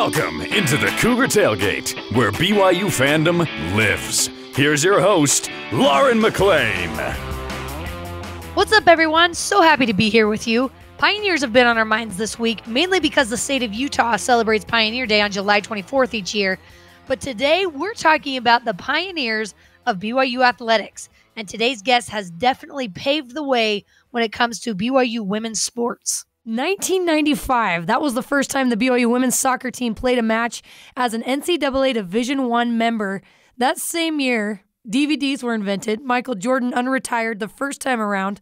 Welcome into the Cougar Tailgate, where BYU fandom lives. Here's your host, Lauren McLean. What's up, everyone? So happy to be here with you. Pioneers have been on our minds this week, mainly because the state of Utah celebrates Pioneer Day on July 24th each year. But today, we're talking about the pioneers of BYU athletics. And today's guest has definitely paved the way when it comes to BYU women's sports. 1995, that was the first time the BYU women's soccer team played a match as an NCAA Division I member. That same year, DVDs were invented. Michael Jordan unretired the first time around.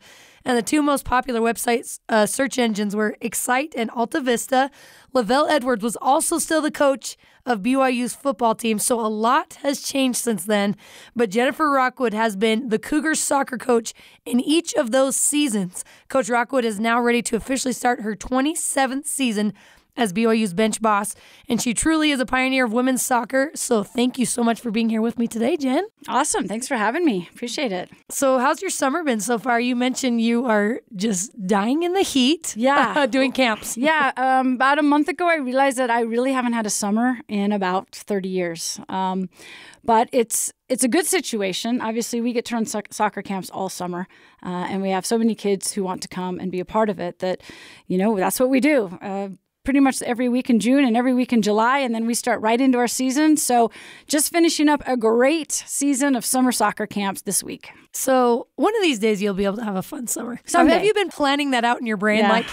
And the two most popular websites, search engines were Excite and Alta Vista. Lavelle Edwards was also still the coach of BYU's football team, so a lot has changed since then. But Jennifer Rockwood has been the Cougars soccer coach in each of those seasons. Coach Rockwood is now ready to officially start her 27th season as BYU's bench boss, and she truly is a pioneer of women's soccer. So thank you so much for being here with me today, Jen. Awesome. Thanks for having me. Appreciate it. So how's your summer been so far? You mentioned you are just dying in the heat. Yeah. Doing camps. Yeah. About a month ago, I realized that I really haven't had a summer in about 30 years. But it's a good situation. Obviously, we get to run soccer camps all summer, and we have so many kids who want to come and be a part of it that, that's what we do. Pretty much every week in June and every week in July, and then we start right into our season. So just finishing up a great season of summer soccer camps this week. So one of these days you'll be able to have a fun summer. Someday. Have you been planning that out in your brain? Yeah. Like,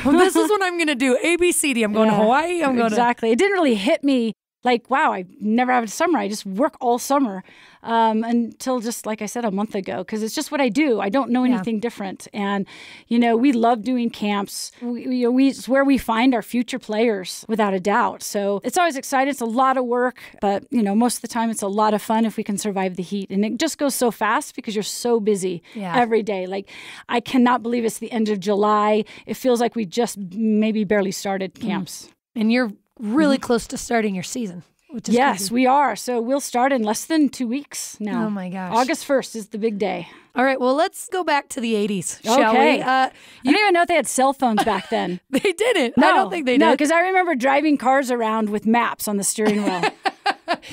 well, this is what I'm going to do. A, B, C, D. I'm going to Hawaii. I'm going Exactly. It didn't really hit me like, wow, I never have a summer. I just work all summer until just, like I said, a month ago, because it's just what I do. I don't know anything different. And, we love doing camps. It's where we find our future players, without a doubt. So it's always exciting. It's a lot of work, but, most of the time it's a lot of fun if we can survive the heat. And it just goes so fast because you're so busy every day. Like, I cannot believe it's the end of July. It feels like we just maybe barely started camps. And you're really close to starting your season. Which is yes, crazy. we are. So we'll start in less than 2 weeks now. Oh, my gosh. August 1st is the big day. All right, well, let's go back to the 80s, shall Okay. we? I don't even know if they had cell phones back then. They didn't. No, I don't think they did. No, because I remember driving cars around with maps on the steering wheel.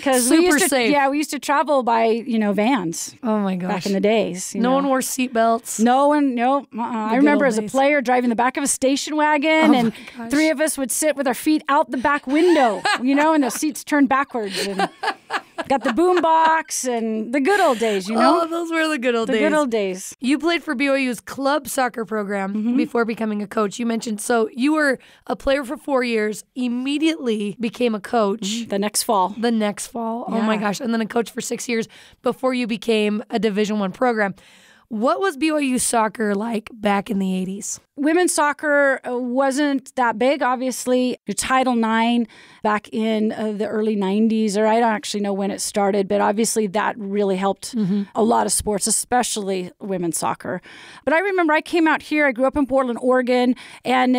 Super safe. Yeah, we used to travel by, vans. Oh, my gosh. Back in the days. No one wore seatbelts. No one, no. I remember as a player driving the back of a station wagon, and three of us would sit with our feet out the back window, and the seats turned backwards. And got the boom box and the good old days, Oh, those were the good old days. The good old days. You played for BYU's club soccer program before becoming a coach. You mentioned, so you were a player for 4 years, immediately became a coach. The next fall. Oh my gosh. And then a coach for 6 years before you became a Division I program. What was BYU soccer like back in the 80s? Women's soccer wasn't that big, obviously. Title IX back in the early 90s, or I don't actually know when it started, but obviously that really helped a lot of sports, especially women's soccer. But I remember I came out here, I grew up in Portland, Oregon, and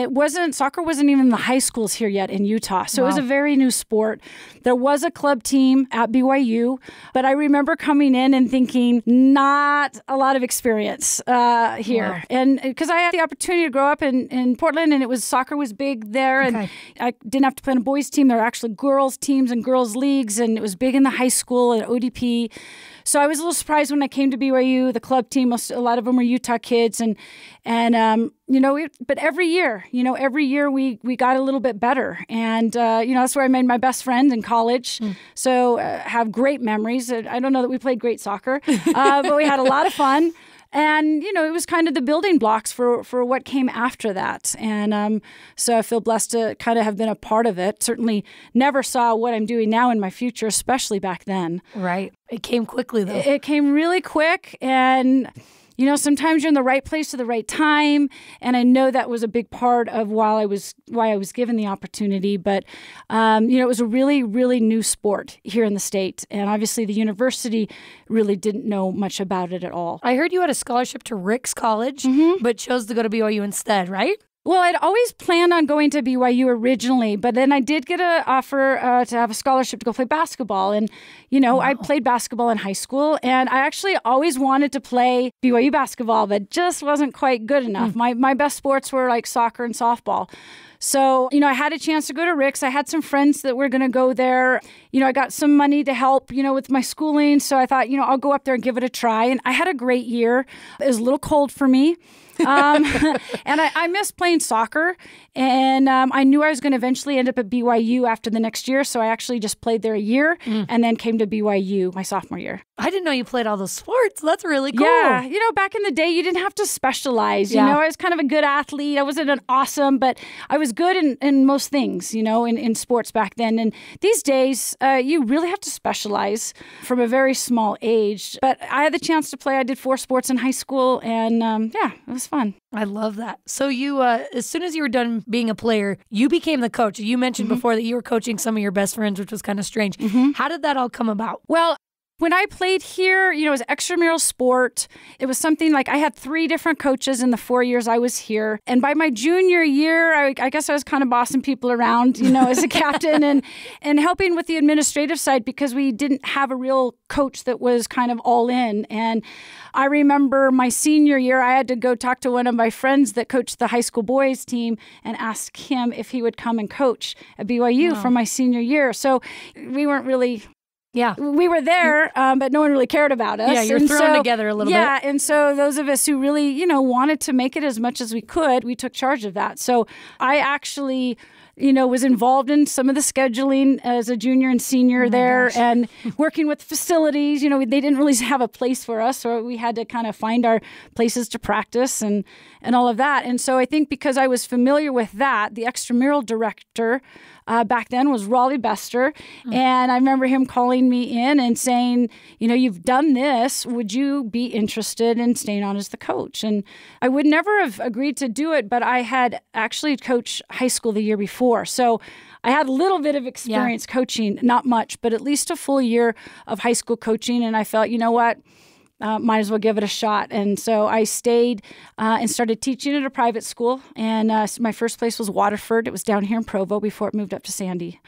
soccer wasn't even in the high schools here yet in Utah. So It was a very new sport. There was a club team at BYU, but I remember coming in and thinking, not a lot of experience here. Wow. And because I had the opportunity to grow up in Portland, and soccer was big there, and I didn't have to play on a boys team. There were actually girls teams and girls leagues, and it was big in the high school and ODP. So I was a little surprised when I came to BYU. The club team, a lot of them were Utah kids, and but every year we got a little bit better, and that's where I made my best friend in college. So have great memories. I don't know that we played great soccer, but we had a lot of fun. And, it was kind of the building blocks for what came after that. And so I feel blessed to kind of have been a part of it. Certainly never saw what I'm doing now in my future, especially back then. Right. It came quickly, though. It came really quick. And, sometimes you're in the right place at the right time. And I know that was a big part of why I was given the opportunity. But, it was a really, really new sport here in the state. And obviously the university really didn't know much about it at all. I heard you had a scholarship to Rick's College, but chose to go to BYU instead, right? Well, I'd always planned on going to BYU originally, but then I did get an offer to have a scholarship to go play basketball. And, I played basketball in high school, and I actually always wanted to play BYU basketball, but just wasn't quite good enough. My best sports were like soccer and softball. So, I had a chance to go to Rick's. I had some friends that were going to go there. I got some money to help, with my schooling. So I thought, I'll go up there and give it a try. And I had a great year. It was a little cold for me. And I missed playing soccer, and I knew I was going to eventually end up at BYU after the next year, so I actually just played there a year and then came to BYU my sophomore year. I didn't know you played all those sports. That's really cool. Yeah, back in the day, you didn't have to specialize. I was kind of a good athlete. I wasn't an awesome, but I was good in most things, in sports back then. And these days, you really have to specialize from a very small age. But I had the chance to play. I did 4 sports in high school, and it was fun. I love that. So you, as soon as you were done being a player, you became the coach. You mentioned before that you were coaching some of your best friends, which was kind of strange. How did that all come about? Well, when I played here, it was extramural sport. It was something like I had 3 different coaches in the 4 years I was here. And by my junior year, I guess I was kind of bossing people around, as a captain and helping with the administrative side because we didn't have a real coach that was kind of all in. And I remember my senior year, I had to go talk to one of my friends that coached the high school boys team and ask him if he would come and coach at BYU for my senior year. So we weren't really... Yeah. We were there, but no one really cared about us. Yeah, you're thrown together a little bit. Yeah, and so those of us who really, wanted to make it as much as we could, we took charge of that. So I actually, was involved in some of the scheduling as a junior and senior there and working with facilities. They didn't really have a place for us, so we had to kind of find our places to practice and all of that. And so I think because I was familiar with that, the extramural director back then was Raleigh Bester. And I remember him calling me in and saying, you've done this. Would you be interested in staying on as the coach? And I would never have agreed to do it, but I had actually coached high school the year before. So I had a little bit of experience coaching, not much, but at least a full year of high school coaching. And I felt, what? Might as well give it a shot. And so I stayed and started teaching at a private school. And my first place was Waterford. It was down here in Provo before it moved up to Sandy.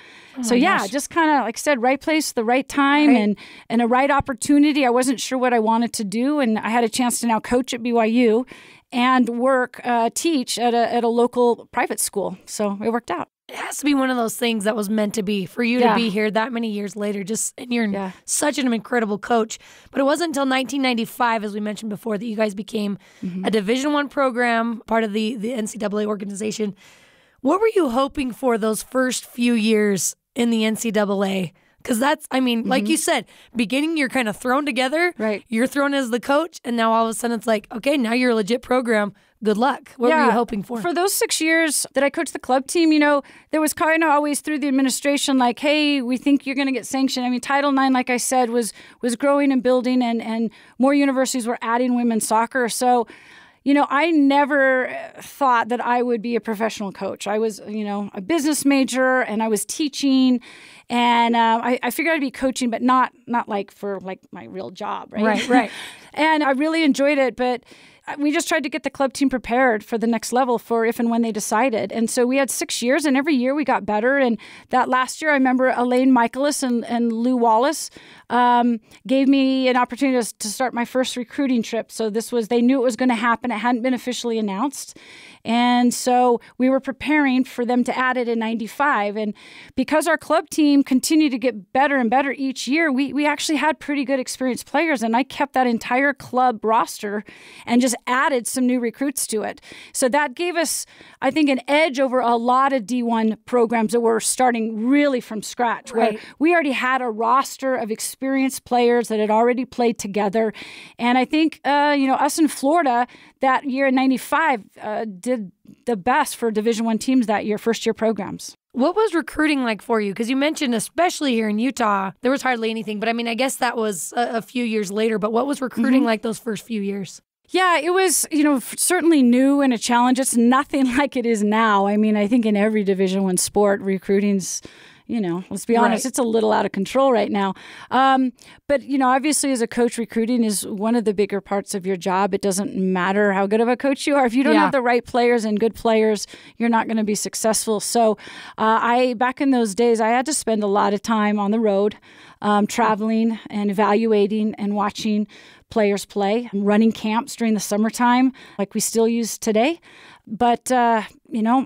So just kind of, like I said, right place, the right time and a right opportunity. I wasn't sure what I wanted to do. And I had a chance to now coach at BYU and teach at a local private school. So it worked out. It has to be one of those things that was meant to be for you to be here that many years later. And you're such an incredible coach. But it wasn't until 1995, as we mentioned before, that you guys became a Division I program, part of the NCAA organization. What were you hoping for those first few years in the NCAA? Because that's, like you said, beginning, you're kind of thrown together. Right. You're thrown as the coach. And now all of a sudden it's like, okay, now you're a legit program. Good luck. What were you hoping for? For those 6 years that I coached the club team, there was kind of always through the administration like, hey, we think you're going to get sanctioned. Title IX, like I said, was growing and building and more universities were adding women's soccer. So, I never thought that I would be a professional coach. I was, a business major and I was teaching and I figured I'd be coaching, but not like for like my real job. Right. And I really enjoyed it, but we just tried to get the club team prepared for the next level for if and when they decided. And so we had 6 years, and every year we got better. And that last year, I remember Elaine Michaelis and Lou Wallace gave me an opportunity to start my first recruiting trip. So they knew it was going to happen. It hadn't been officially announced. And so we were preparing for them to add it in 95. And because our club team continued to get better and better each year, we actually had pretty good experienced players. And I kept that entire club roster and just added some new recruits to it. So that gave us, I think, an edge over a lot of D1 programs that were starting really from scratch. Where we already had a roster of experienced players that had already played together. And I think, us in Florida that year in 95 did the best for Division I teams that year, first-year programs. What was recruiting like for you? Because you mentioned, especially here in Utah, there was hardly anything. But I guess that was a few years later. But what was recruiting like those first few years? Yeah, it was, certainly new and a challenge. It's nothing like it is now. I think in every Division I sport, recruiting's, let's be honest, it's a little out of control right now. But, obviously as a coach, recruiting is one of the bigger parts of your job. It doesn't matter how good of a coach you are. If you don't have the right players and good players, you're not going to be successful. So back in those days, I had to spend a lot of time on the road. traveling and evaluating and watching players play, running camps during the summertime like we still use today. But,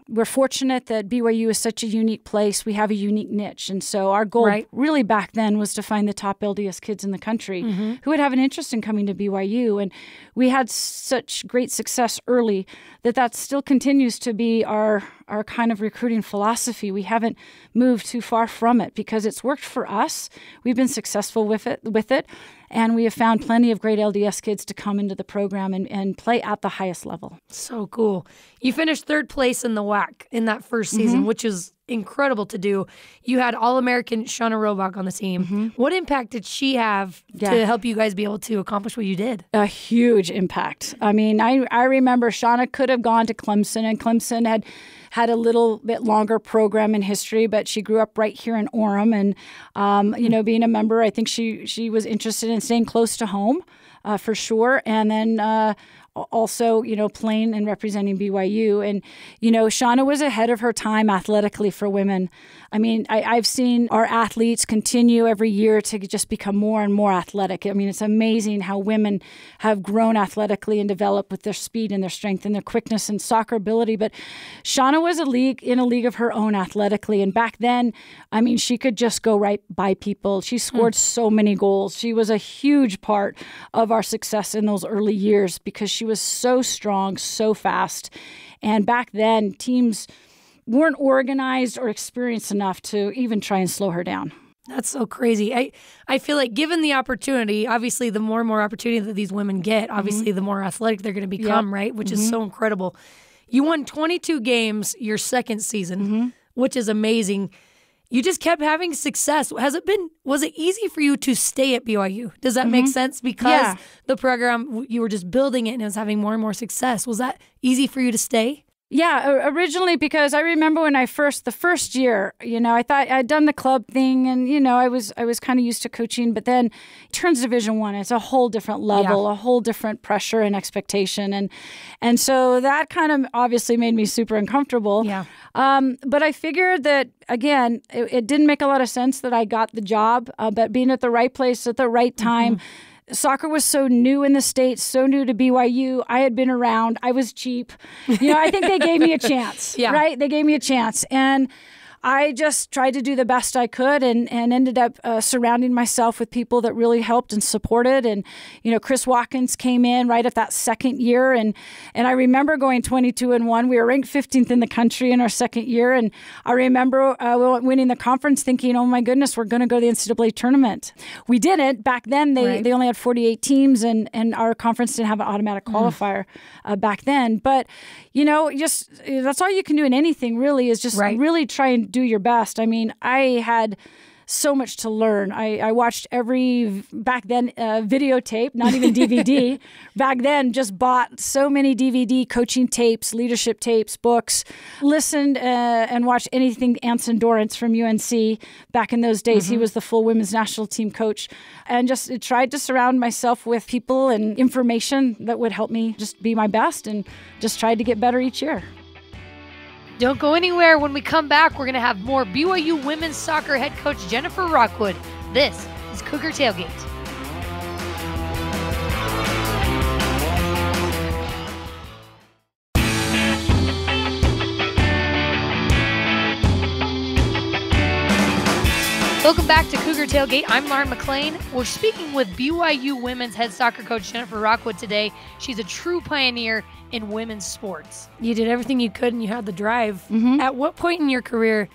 we're fortunate that BYU is such a unique place. We have a unique niche. And so our goal really back then was to find the top LDS kids in the country who would have an interest in coming to BYU. And we had such great success early that still continues to be our kind of recruiting philosophy. We haven't moved too far from it because it's worked for us. We've been successful with it. And we have found plenty of great LDS kids to come into the program and play at the highest level. So cool. You finished third place in the WAC in that first season, which is incredible to do. You had All-American Shauna Robach on the team. What impact did she have to help you guys be able to accomplish what you did? A huge impact. I mean, I remember Shauna could have gone to Clemson, and Clemson had a little bit longer program in history, but she grew up right here in Orem. And, being a member, I think she was interested in staying close to home for sure. And then also, playing and representing BYU. And, Shauna was ahead of her time athletically for women. I mean, I've seen our athletes continue every year to just become more and more athletic. I mean, it's amazing how women have grown athletically and developed with their speed and their strength and their quickness and soccer ability. But Shauna was in a league of her own athletically. And back then, I mean, she could just go right by people. She scored so many goals. She was a huge part of our success in those early years because she was so strong, so fast. And back then, teams weren't organized or experienced enough to even try and slow her down. That's so crazy. I feel like given the opportunity, obviously the more and more opportunity that these women get, obviously the more athletic they're going to become, right? Which is so incredible. You won 22 games your second season, which is amazing. You just kept having success. Was it easy for you to stay at BYU? Does that make sense? Because the program, you were just building it and it was having more and more success. Was that easy for you to stay? Yeah, originally, because I remember when the first year, I thought I'd done the club thing and, I was kind of used to coaching, but then it turns Division I. It's a whole different level, a whole different pressure and expectation. And so that kind of obviously made me super uncomfortable. Yeah. But I figured that, again, it didn't make a lot of sense that I got the job, but being at the right place at the right time. Soccer was so new in the States, so new to BYU. I had been around. I was cheap. I think they gave me a chance, right? They gave me a chance. And I just tried to do the best I could and ended up surrounding myself with people that really helped and supported. And, Chris Watkins came in right at that second year. And I remember going 22-1. We were ranked 15th in the country in our second year. And I remember winning the conference thinking, oh my goodness, we're going to go to the NCAA tournament. We didn't. Back then, they only had 48 teams and our conference didn't have an automatic qualifier back then. But, just that's all you can do in anything really is just really try and do your best. I mean, I had so much to learn. I watched every, back then, videotape, not even DVD. Back then, just bought so many DVD coaching tapes, leadership tapes, books, listened and watched anything Anson Dorrance from UNC. Back in those days, he was the full women's national team coach. And just tried to surround myself with people and information that would help me just be my best and just tried to get better each year. Don't go anywhere. When we come back, we're going to have more BYU women's soccer head coach Jennifer Rockwood. This is Cougar Tailgate. Welcome back to Cougar Tailgate. I'm Lauren McLean. We're speaking with BYU women's head soccer coach Jennifer Rockwood today. She's a true pioneer in women's sports. You did everything you could and you had the drive. At what point in your career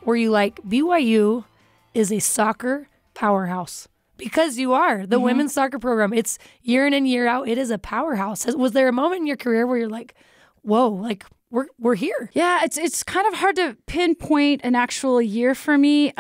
were you like, BYU is a soccer powerhouse? Because you are. The women's soccer program, it's year in and year out, it is a powerhouse. Was there a moment in your career where you're like, whoa, like we're here? Yeah, it's kind of hard to pinpoint an actual year for me.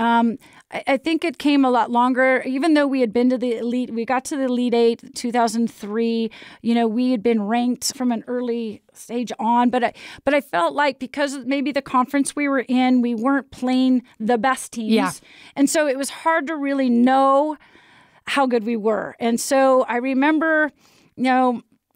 I think it came a lot longer, even though we had been to the Elite. We got to the Elite 8 2003. We had been ranked from an early stage on, but I felt like because of maybe the conference we were in, we weren't playing the best teams. Yeah. And so it was hard to really know how good we were. And so I remember,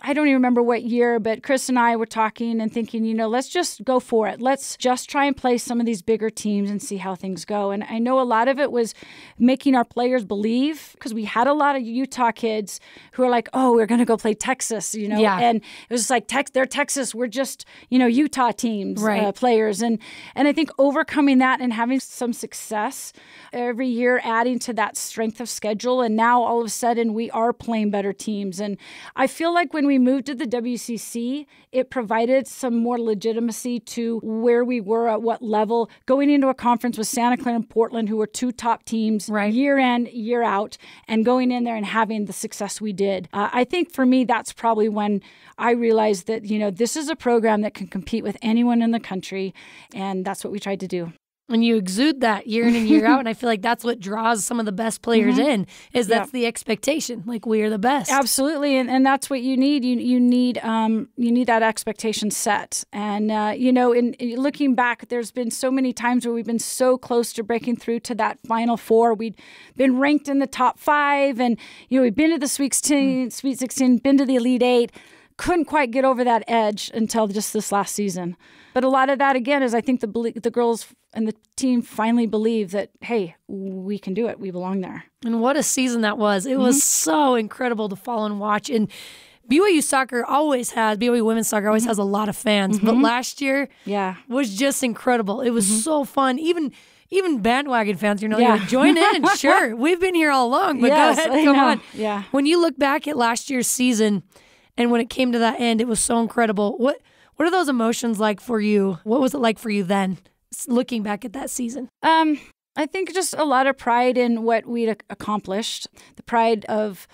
I don't even remember what year, but Chris and I were talking and thinking, let's just go for it. Let's just try and play some of these bigger teams and see how things go. And I know a lot of it was making our players believe, because we had a lot of Utah kids who are like, oh, we're going to go play Texas, Yeah. And it was like, they're Texas. We're just, Utah teams, right. Players. And I think overcoming that and having some success every year, adding to that strength of schedule. And now all of a sudden we are playing better teams. And I feel like when we moved to the WCC, it provided some more legitimacy to where we were at what level, going into a conference with Santa Clara and Portland, who were two top teams right. year in, year out, and going in there and having the success we did. I think for me, that's probably when I realized that, this is a program that can compete with anyone in the country, and that's what we tried to do. And you exude that year in and year out. And I feel like that's what draws some of the best players in, is that's the expectation. Like, we are the best. Absolutely. And that's what you need. You need that expectation set. And, in looking back, there's been so many times where we've been so close to breaking through to that Final Four. We'd been ranked in the top 5, and, we've been to the Sweet 16, been to the Elite 8. Couldn't quite get over that edge until just this last season. But a lot of that, again, is I think the girls and the team finally believe that, hey, we can do it. We belong there. And what a season that was. It was so incredible to follow and watch. And BYU women's soccer always has a lot of fans. But last year was just incredible. It was so fun. Even bandwagon fans, join in. Sure, we've been here all along, but go ahead, come on. Yeah. When you look back at last year's season, and when it came to that end, it was so incredible. What are those emotions like for you? What was it like for you then, looking back at that season? I think just a lot of pride in what we'd accomplished, the pride of,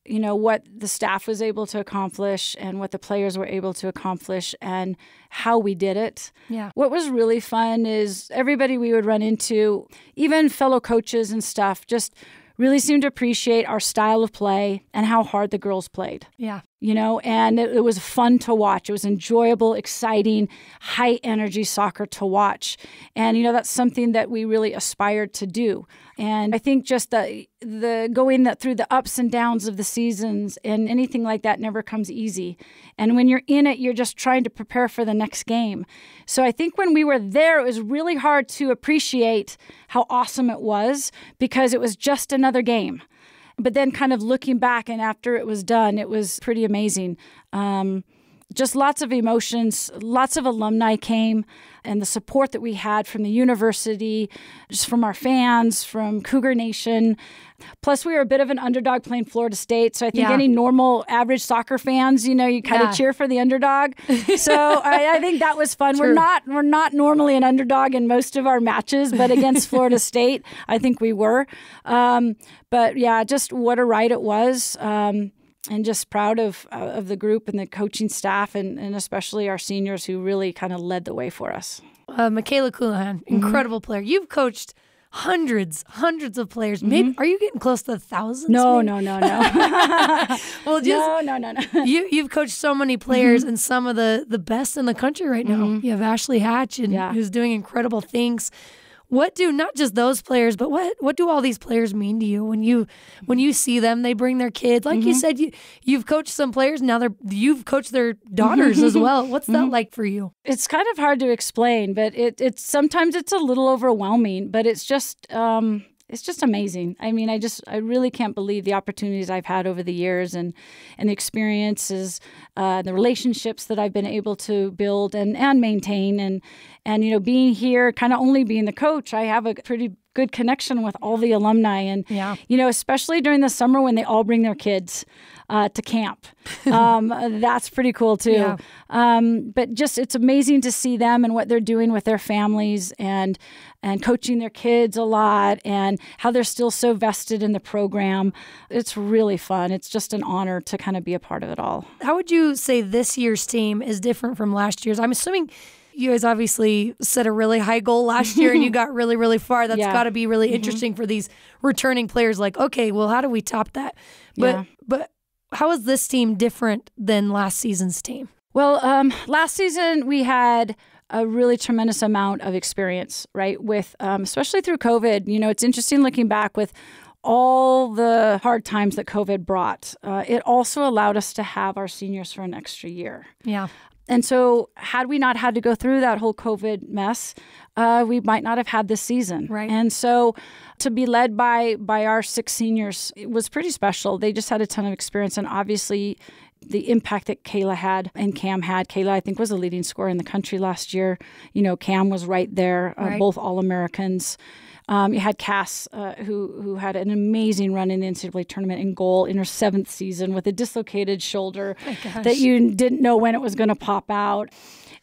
what the staff was able to accomplish and what the players were able to accomplish and how we did it. Yeah. What was really fun is everybody we would run into, even fellow coaches and stuff, just really seemed to appreciate our style of play and how hard the girls played. Yeah. And it was fun to watch. It was enjoyable, exciting, high energy soccer to watch. And, that's something that we really aspired to do. And I think just the going through the ups and downs of the seasons and anything like that never comes easy. And when you're in it, you're just trying to prepare for the next game. So I think when we were there, it was really hard to appreciate how awesome it was because it was just another game. But then kind of looking back and after it was done, it was pretty amazing. Just lots of emotions, lots of alumni came, and the support that we had from the university, just from our fans, from Cougar Nation. Plus, we were a bit of an underdog playing Florida State. So I think any normal average soccer fans, you kind of cheer for the underdog. So I think that was fun. True. We're not normally an underdog in most of our matches, but against Florida State, I think we were. But yeah, just what a ride it was. And just proud of the group and the coaching staff and especially our seniors who really kind of led the way for us. Michaela Coulihan, incredible player. You've coached hundreds of players. Maybe are you getting close to thousands? No. Well, just no. You've coached so many players and some of the best in the country right now. You have Ashley Hatch who's doing incredible things. What do not just those players, but what do all these players mean to you when you see them? They bring their kids, like you said. You've coached some players. Now you've coached their daughters as well. What's that like for you? It's kind of hard to explain, but it's sometimes it's a little overwhelming. But it's just amazing. I mean, I really can't believe the opportunities I've had over the years and the experiences, the relationships that I've been able to build and maintain and being here, kind of only being the coach, I have a pretty good connection with all the alumni and, especially during the summer when they all bring their kids to camp. That's pretty cool too. Yeah. But just, it's amazing to see them and what they're doing with their families and coaching their kids a lot and how they're still so vested in the program. It's really fun. It's just an honor to kind of be a part of it all. How would you say this year's team is different from last year's? I'm assuming you guys obviously set a really high goal last year and you got really, really far. That's got to be really interesting for these returning players. Like, okay, well, how do we top that? But how is this team different than last season's team? Well, last season we had a really tremendous amount of experience, right? With especially through COVID. It's interesting looking back with all the hard times that COVID brought, it also allowed us to have our seniors for an extra year. Yeah. And so had we not had to go through that whole COVID mess, we might not have had this season. Right. And so to be led by our 6 seniors, it was pretty special. They just had a ton of experience. And obviously the impact that Kayla had and Cam had. Kayla, I think, was a leading scorer in the country last year. Cam was right there, both All-Americans. You had Cass, who had an amazing run in the NCAA tournament in goal in her 7th season with a dislocated shoulder that you didn't know when it was going to pop out.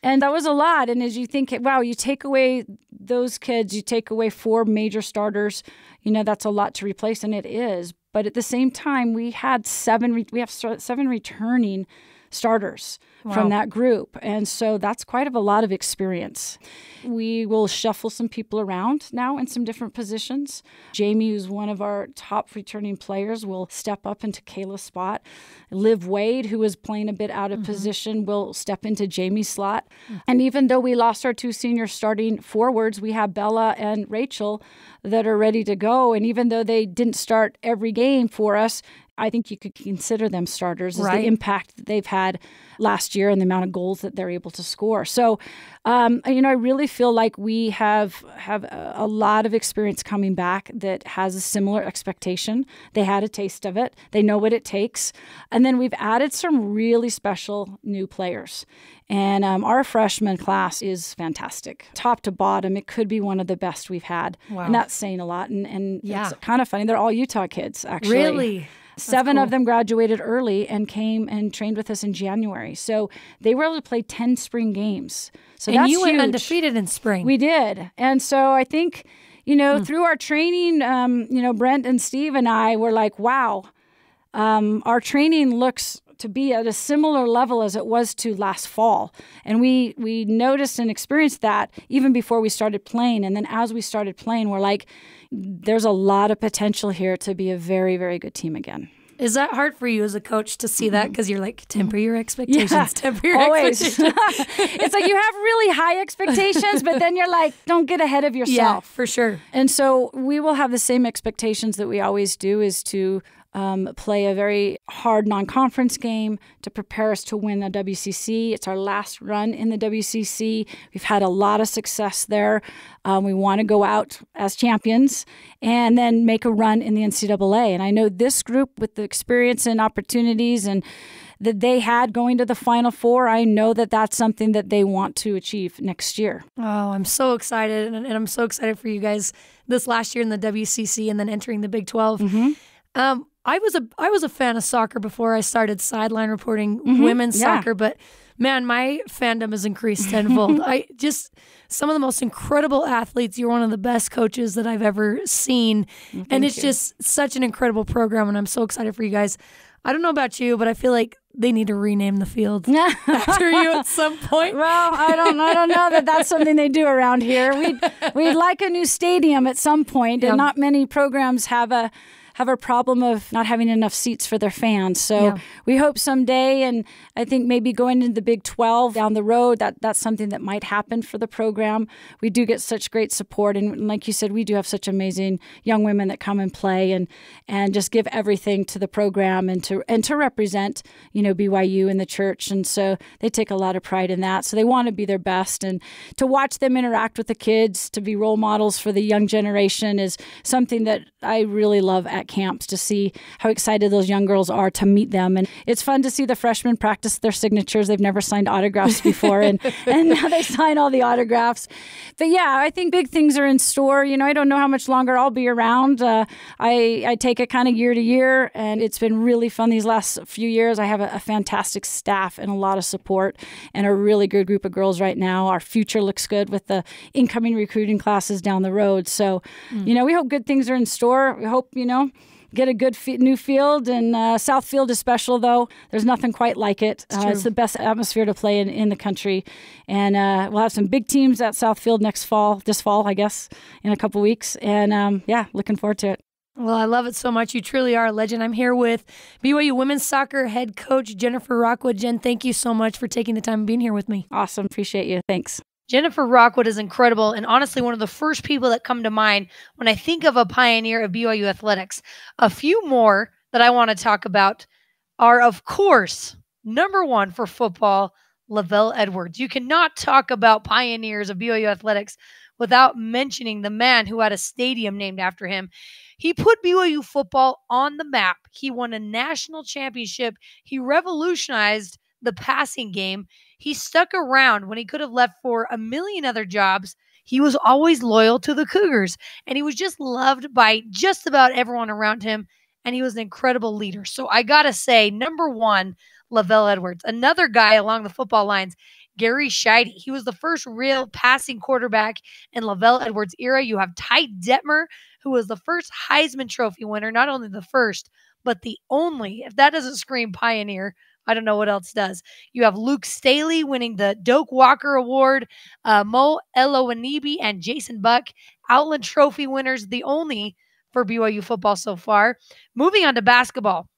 And that was a lot. And as you think, wow, you take away those kids, you take away 4 major starters, that's a lot to replace, and it is. But at the same time, we have 7 returning starters from that group. And so that's quite a lot of experience. We will shuffle some people around now in some different positions. Jamie, who's one of our top returning players, will step up into Kayla's spot. Liv Wade, who was playing a bit out of position, will step into Jamie's slot. And even though we lost our 2 senior starting forwards, we have Bella and Rachel that are ready to go. And even though they didn't start every game for us, I think you could consider them starters as the impact that they've had last year and the amount of goals that they're able to score. So, I really feel like we have a lot of experience coming back that has a similar expectation. They had a taste of it. They know what it takes. And then we've added some really special new players. And our freshman class is fantastic. Top to bottom, it could be one of the best we've had. Wow. And that's saying a lot. And it's kind of funny. They're all Utah kids, actually. Really? 7 of them graduated early and came and trained with us in January. So they were able to play 10 spring games. So that's you went huge. Undefeated in spring. We did. And so I think, through our training, Brent and Steve and I were like, wow, our training looks to be at a similar level as it was to last fall. And we noticed and experienced that even before we started playing. And then as we started playing, we're like, there's a lot of potential here to be a very, very good team again. Is that hard for you as a coach to see that? Because you're like, temper your expectations, temper your always. expectations. It's like you have really high expectations, but then you're like, don't get ahead of yourself. Yeah, for sure. And so we will have the same expectations that we always do, is to play a very hard non-conference game to prepare us to win a WCC. It's our last run in the WCC. We've had a lot of success there. We want to go out as champions and then make a run in the NCAA. And I know this group, with the experience and opportunities and that they had going to the Final Four, I know that that's something that they want to achieve next year. Oh, I'm so excited. And I'm so excited for you guys this last year in the WCC and then entering the Big 12. I was a fan of soccer before I started sideline reporting women's soccer, but man, my fandom has increased tenfold. Some of the most incredible athletes. You're one of the best coaches that I've ever seen. And it's just such an incredible program, and I'm so excited for you guys. I don't know about you, but I feel like they need to rename the field after you at some point. Well, I don't know that that's something they do around here. We'd like a new stadium at some point, and not many programs have a problem of not having enough seats for their fans. So we hope someday, and I think maybe going into the Big 12 down the road, that's something that might happen for the program. We do get such great support. And like you said, we do have such amazing young women that come and play and just give everything to the program and to represent, BYU and the church. And so they take a lot of pride in that. So they want to be their best, and to watch them interact with the kids, to be role models for the young generation, is something that I really love at camps, to see how excited those young girls are to meet them. And it's fun to see the freshmen practice their signatures. They've never signed autographs before, and now they sign all the autographs. But yeah, I think big things are in store. I don't know how much longer I'll be around. I take it kind of year to year, and it's been really fun these last few years. I have a fantastic staff and a lot of support and a really good group of girls right now. Our future looks good with the incoming recruiting classes down the road. So, we hope good things are in store. We hope, get a good new field, and South Field is special, though. There's nothing quite like it. It's the best atmosphere to play in the country, and we'll have some big teams at South Field this fall, I guess, in a couple weeks, and looking forward to it. Well, I love it so much. You truly are a legend. I'm here with BYU women's soccer head coach Jennifer Rockwood. Jen, thank you so much for taking the time and being here with me. Awesome. Appreciate you. Thanks. Jennifer Rockwood is incredible and honestly one of the first people that come to mind when I think of a pioneer of BYU athletics. A few more that I want to talk about are, of course, number one for football, Lavelle Edwards. You cannot talk about pioneers of BYU athletics without mentioning the man who had a stadium named after him. He put BYU football on the map. He won a national championship. He revolutionized the passing game. He stuck around when he could have left for a million other jobs. He was always loyal to the Cougars, and he was just loved by just about everyone around him, and he was an incredible leader. So I got to say, number one, Lavelle Edwards. Another guy along the football lines, Gary Scheide. He was the first real passing quarterback in Lavelle Edwards' era. You have Ty Detmer, who was the first Heisman Trophy winner, not only the first, but the only. If that doesn't scream pioneer, I don't know what else does. You have Luke Staley winning the Doak Walker Award, Mo Elowanibi and Jason Buck, Outland Trophy winners, the only for BYU football so far. Moving on to basketball.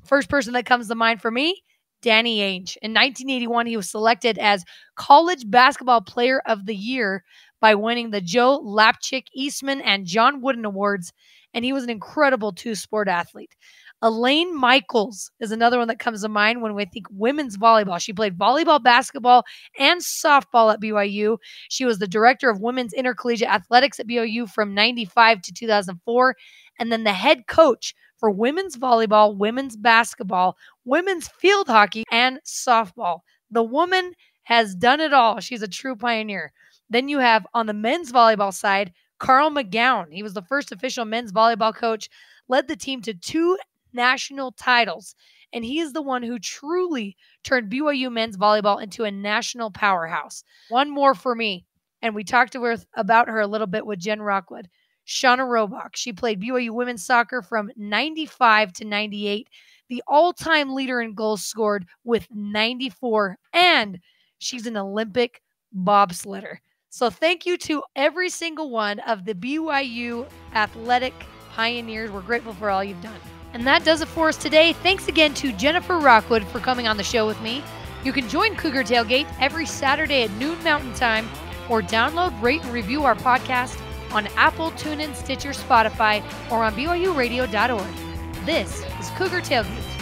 First person that comes to mind for me, Danny Ainge. In 1981, he was selected as College Basketball Player of the Year by winning the Joe Lapchick Eastman and John Wooden Awards, and he was an incredible two-sport athlete. Elaine Michaels is another one that comes to mind when we think women's volleyball. She played volleyball, basketball, and softball at BYU. She was the director of women's intercollegiate athletics at BYU from 95 to 2004, and then the head coach for women's volleyball, women's basketball, women's field hockey, and softball. The woman has done it all. She's a true pioneer. Then you have on the men's volleyball side, Carl McGowan. He was the first official men's volleyball coach, led the team to 2 national titles, and he is the one who truly turned BYU men's volleyball into a national powerhouse. One more for me, and we talked about her a little bit with Jen Rockwood. Shauna Robach. She played BYU women's soccer from 95 to 98, the all-time leader in goals scored with 94, and she's an Olympic bobsledder. So thank you to every single one of the BYU athletic pioneers. We're grateful for all you've done. And that does it for us today. Thanks again to Jennifer Rockwood for coming on the show with me. You can join Cougar Tailgate every Saturday at noon Mountain Time, or download, rate, and review our podcast on Apple, TuneIn, Stitcher, Spotify, or on BYUradio.org. This is Cougar Tailgate.